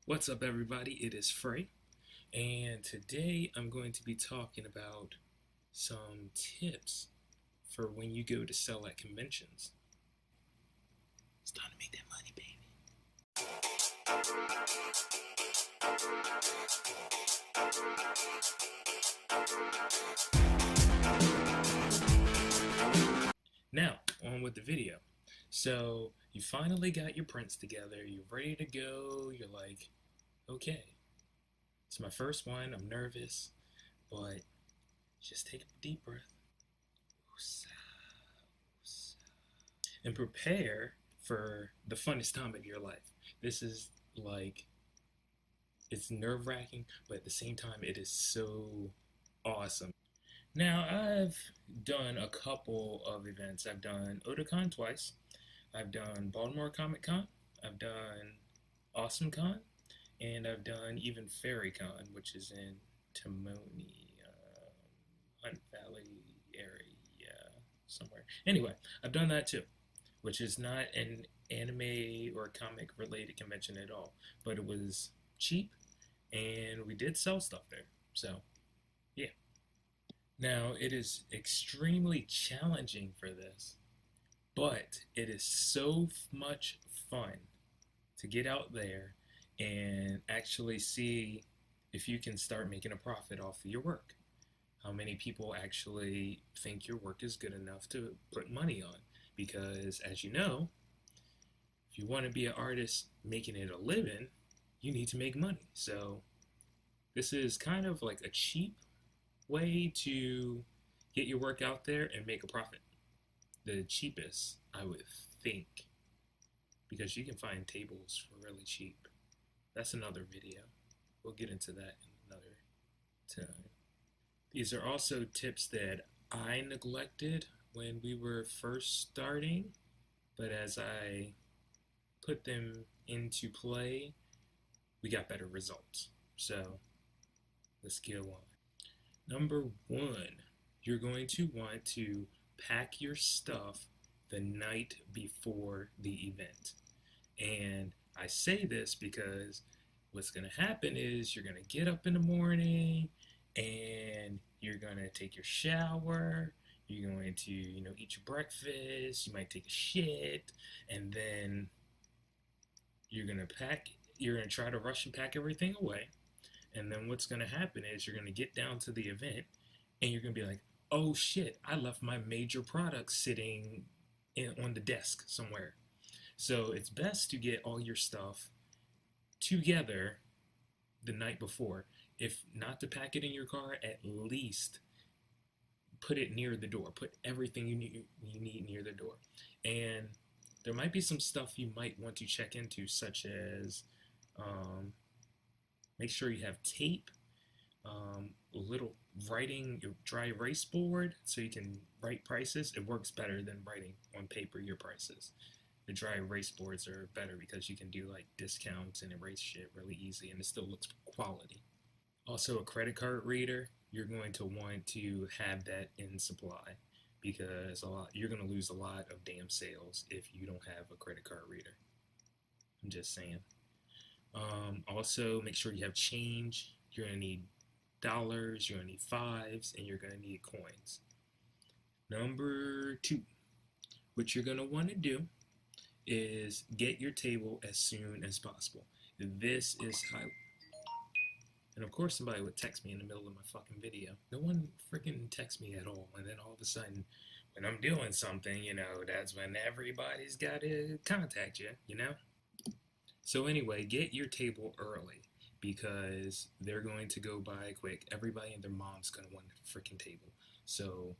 What's up, everybody? It is Frey, and today I'm going to be talking about some tips for when you go to sell at conventions. It's time to make that money, baby. Now, on with the video. So, you finally got your prints together, you're ready to go, you're like, okay, it's my first one, I'm nervous, but just take a deep breath and prepare for the funnest time of your life. This is like, it's nerve wracking, but at the same time, it is so awesome. Now, I've done a couple of events. I've done Otakon twice, I've done Baltimore Comic Con, I've done Awesome Con, and I've done even FairyCon, which is in Timoni, Hunt Valley area somewhere. Anyway, I've done that too, which is not an anime or comic related convention at all, but it was cheap and we did sell stuff there. So, yeah. Now, it is extremely challenging for this, but it is so much fun to get out there and actually see if you can start making a profit off of your work. How many people actually think your work is good enough to put money on? Because, as you know, if you want to be an artist making it a living, you need to make money. So, this is kind of like a cheap way to get your work out there and make a profit. The cheapest, I would think, because you can find tables for really cheap. That's another video. We'll get into that in another time. These are also tips that I neglected when we were first starting, but as I put them into play, we got better results. So let's get on. Number one, you're going to want to pack your stuff the night before the event. And I say this because what's going to happen is you're going to get up in the morning and you're going to take your shower, you're going to, eat your breakfast, you might take a shit, and then you're going to try to rush and pack everything away. And then what's going to happen is you're going to get down to the event and you're going to be like, oh shit, I left my major products sitting on the desk somewhere. So it's best to get all your stuff together the night before. If not to pack it in your car, at least put it near the door. Put everything you need near the door. And there might be some stuff you might want to check into, such as make sure you have tape, a little writing, dry erase board, so you can write prices. It works better than writing on paper your prices. The dry erase boards are better because you can do like discounts and erase shit really easy, and it still looks quality. Also, a credit card reader, you're going to want to have that in supply because you're going to lose a lot of damn sales if you don't have a credit card reader. I'm just saying. Also, make sure you have change. You're going to need dollars, you're going to need fives, and you're going to need coins. Number two, what you're going to want to do is get your table as soon as possible. This is how... And of course somebody would text me in the middle of my fucking video. No one freaking texts me at all. And then all of a sudden, when I'm doing something, that's when everybody's got to contact you. So anyway, get your table early because they're going to go by quick. Everybody and their mom's going to want a freaking table. So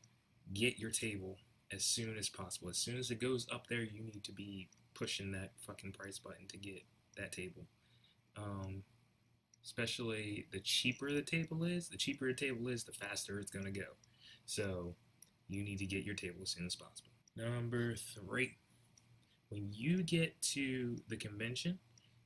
get your table as soon as possible. As soon as it goes up there, you need to be pushing that fucking price button to get that table. Especially the cheaper the table is, the faster it's going to go. So you need to get your table as soon as possible. Number three, when you get to the convention,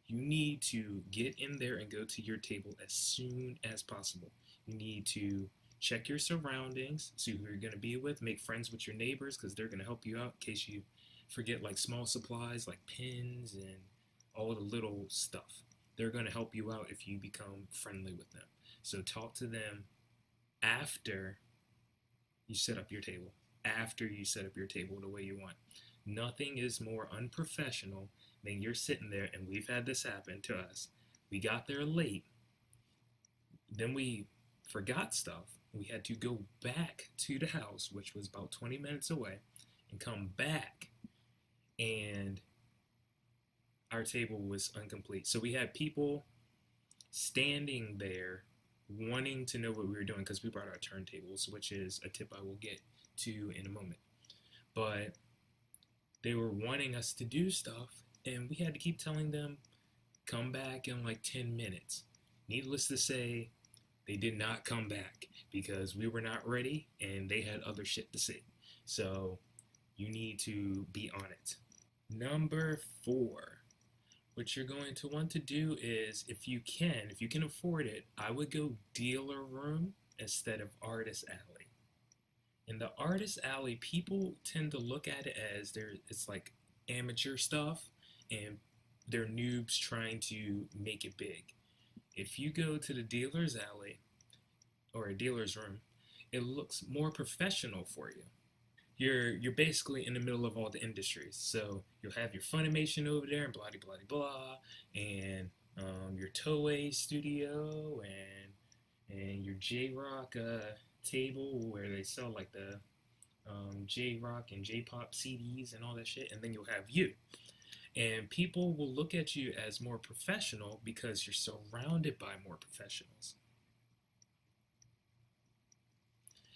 you need to get in there and go to your table as soon as possible. You need to check your surroundings, see who you're going to be with, make friends with your neighbors because they're going to help you out in case you forget like small supplies like pins and all the little stuff. they're going to help you out if you become friendly with them. So talk to them after you set up your table. After you set up your table the way you want. Nothing is more unprofessional than you're sitting there, and we've had this happen to us. We got there late, then we forgot stuff. We had to go back to the house, which was about 20 minutes away, and come back, and our table was incomplete. So we had people standing there wanting to know what we were doing because we brought our turntables, which is a tip I will get to in a moment. But they were wanting us to do stuff, and we had to keep telling them, come back in like 10 minutes. Needless to say, they did not come back because we were not ready and they had other shit to say. So you need to be on it. Number 4, what you're going to want to do is, if you can afford it, I would go dealer room instead of artist alley. In the artist alley, people tend to look at it as it's like amateur stuff and they're noobs trying to make it big. If you go to the dealer's alley or a dealer's room, it looks more professional for you. You're basically in the middle of all the industries. So you'll have your Funimation over there and blah blah blah, and your Toei studio and your J-Rock table where they sell like the J-Rock and J-Pop CDs and all that shit, and then you'll have you. And people will look at you as more professional because you're surrounded by more professionals.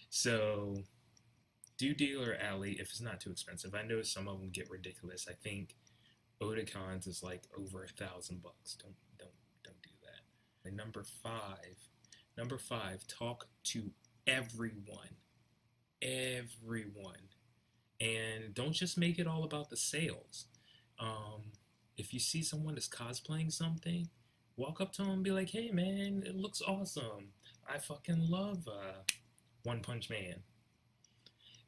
So do dealer alley if it's not too expensive. I know some of them get ridiculous. I think Otacon's is like over $1,000. Don't do that. And number five, talk to everyone. Everyone. And don't just make it all about the sales. If you see someone that's cosplaying something, walk up to them and be like, hey man, it looks awesome. I fucking love One Punch Man.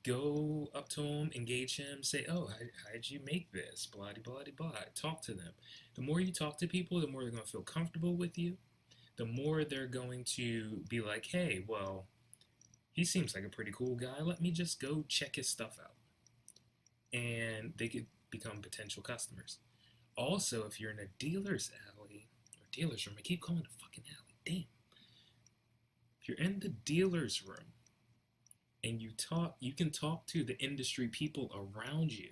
Go up to him, engage him, say, oh, how'd you make this? Blah, blah, blah. Talk to them. The more you talk to people, the more they're going to feel comfortable with you. The more they're going to be like, hey, well, he seems like a pretty cool guy. Let me just go check his stuff out. And they could become potential customers. Also, if you're in a dealer's alley, or dealer's room, I keep calling it a fucking alley, damn. If you're in the dealer's room, and you can talk to the industry people around you,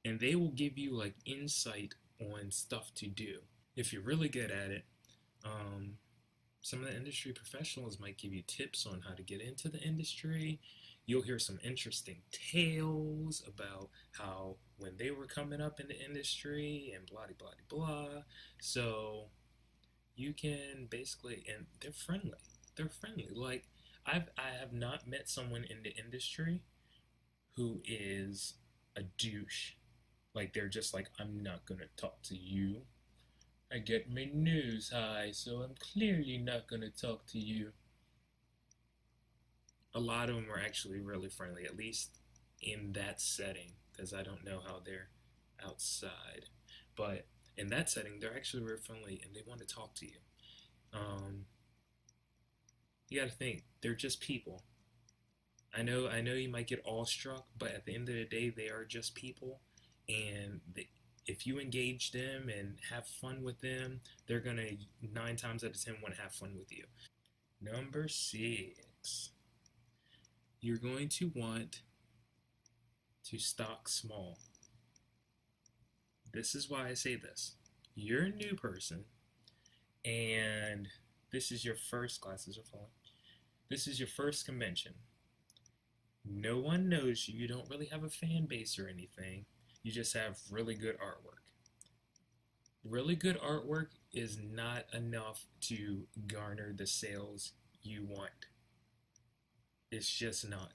and they will give you like insight on stuff to do. If you're really good at it, some of the industry professionals might give you tips on how to get into the industry. You'll hear some interesting tales about how when they were coming up in the industry and blah blah blah. So you can basically, and they're friendly. They're friendly. Like I have not met someone in the industry who is a douche. Like they're just like, I'm not gonna talk to you. I get my news high, so I'm clearly not gonna talk to you. A lot of them are actually really friendly, at least in that setting, because I don't know how they're outside. But in that setting, they're actually very friendly and they want to talk to you. You got to think, they're just people. I know you might get awestruck, but at the end of the day, they are just people, and if you engage them and have fun with them, they're gonna 9 times out of 10 want to have fun with you. Number 6, you're going to want to stock small. This is why I say this. You're a new person, and this is your first, glasses are falling. This is your first convention. No one knows you. You don't really have a fan base or anything. You just have really good artwork. Really good artwork is not enough to garner the sales you want. It's just not.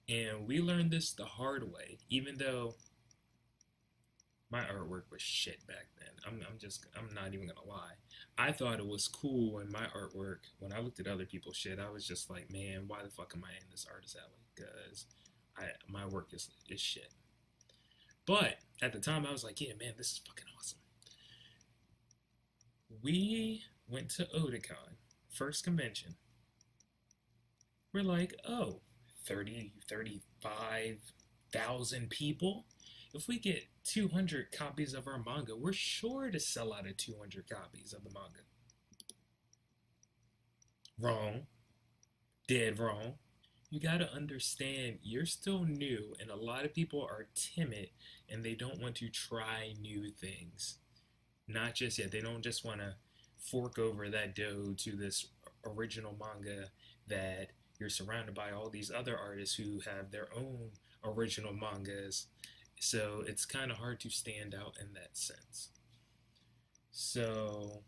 And we learned this the hard way, even though my artwork was shit back then. I'm not even gonna lie. I thought it was cool when my artwork, when I looked at other people's shit, I was just like, man, why the fuck am I in this artist alley? Because my work is shit. But at the time, I was like, yeah, man, this is fucking awesome. We went to Otakon, first convention. We're like, oh, 30, 35,000 people. If we get 200 copies of our manga, we're sure to sell out of 200 copies of the manga. Wrong. Dead wrong. You gotta understand you're still new, and a lot of people are timid and they don't want to try new things. Not just yet. They don't just want to fork over that dough to this original manga that you're surrounded by all these other artists who have their own original mangas. So it's kind of hard to stand out in that sense. So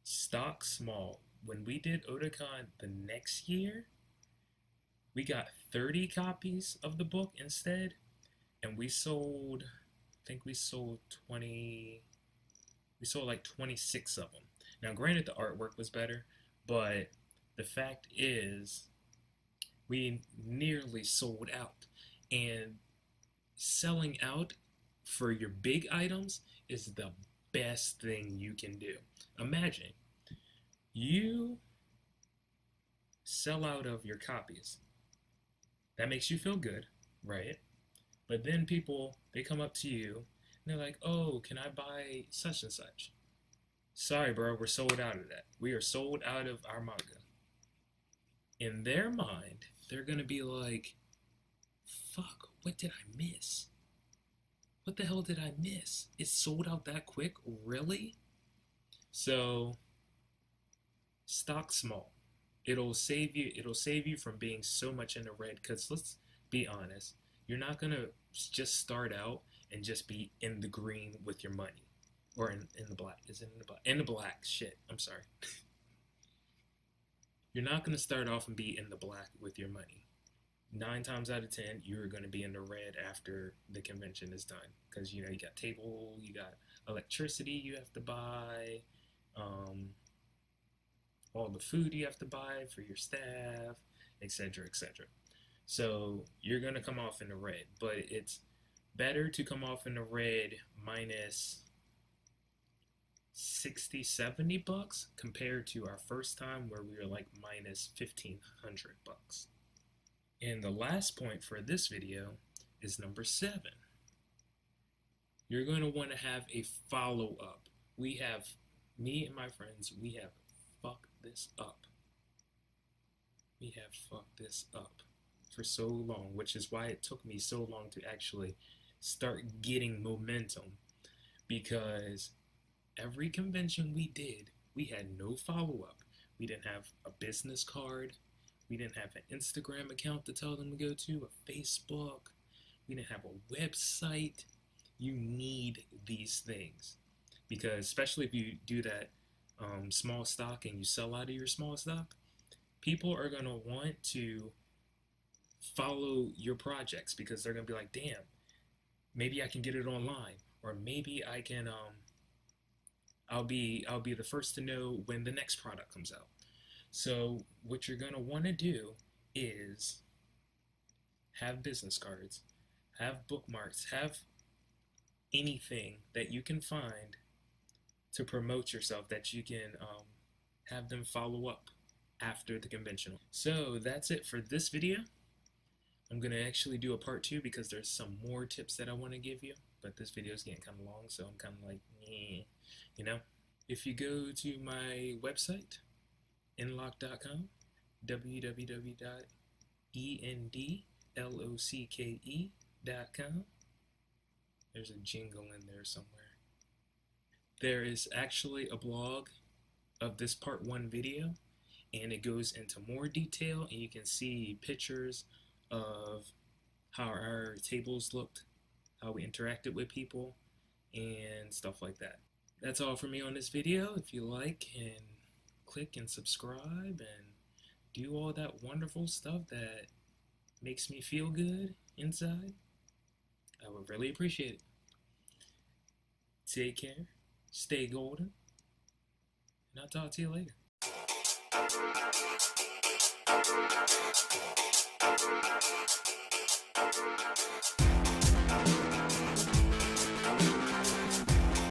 stock small. When we did Otakon the next year, we got 30 copies of the book instead, and we sold, I think we sold 20, we sold like 26 of them. Now, granted, the artwork was better, but the fact is, we nearly sold out. And selling out for your big items is the best thing you can do. Imagine you sell out of your copies. That makes you feel good, right? But then people, they come up to you and they're like, oh, can I buy such and such? Sorry, bro, we're sold out of that. We are sold out of our manga. In their mind, they're going to be like, fuck, what did I miss? What the hell did I miss? It sold out that quick? Really? So, stock small. It'll save you from being so much in the red, because let's be honest, you're not going to just start out and just be in the green with your money. Or in the black. Is it in the black? In the black. Shit. I'm sorry. You're not going to start off and be in the black with your money. 9 times out of 10, you're going to be in the red after the convention is done. Because, you got table, you got electricity you have to buy, all the food you have to buy for your staff, etc., etc. So you're going to come off in the red. But it's better to come off in the red minus 60, 70 bucks compared to our first time where we were like minus 1,500 bucks. And the last point for this video is number 7. You're going to want to have a follow-up. Me and my friends, we have fucked this up. We have fucked this up for so long, which is why it took me so long to actually start getting momentum, because every convention we did, we had no follow-up. We didn't have a business card. We didn't have an Instagram account to tell them to go to, a Facebook. We didn't have a website. You need these things, because especially if you do that small stock and you sell out of your small stock, people are going to want to follow your projects, because they're going to be like, damn, maybe I can get it online, or maybe I can I'll be the first to know when the next product comes out. So what you're going to want to do is have business cards, have bookmarks, have anything that you can find to promote yourself that you can have them follow up after the convention. So that's it for this video. I'm going to actually do a part 2 because there's some more tips that I want to give you, but this video is getting kind of long, so I'm kind of like, If you go to my website, enlock.com, www.endlocké.com. There's a jingle in there somewhere. There is actually a blog of this part 1 video, and it goes into more detail, and you can see pictures of how our tables looked, how we interacted with people, and stuff like that. That's all for me on this video. If you like, and click and subscribe and do all that wonderful stuff that makes me feel good inside, I would really appreciate it. Take care, stay golden, and I'll talk to you later.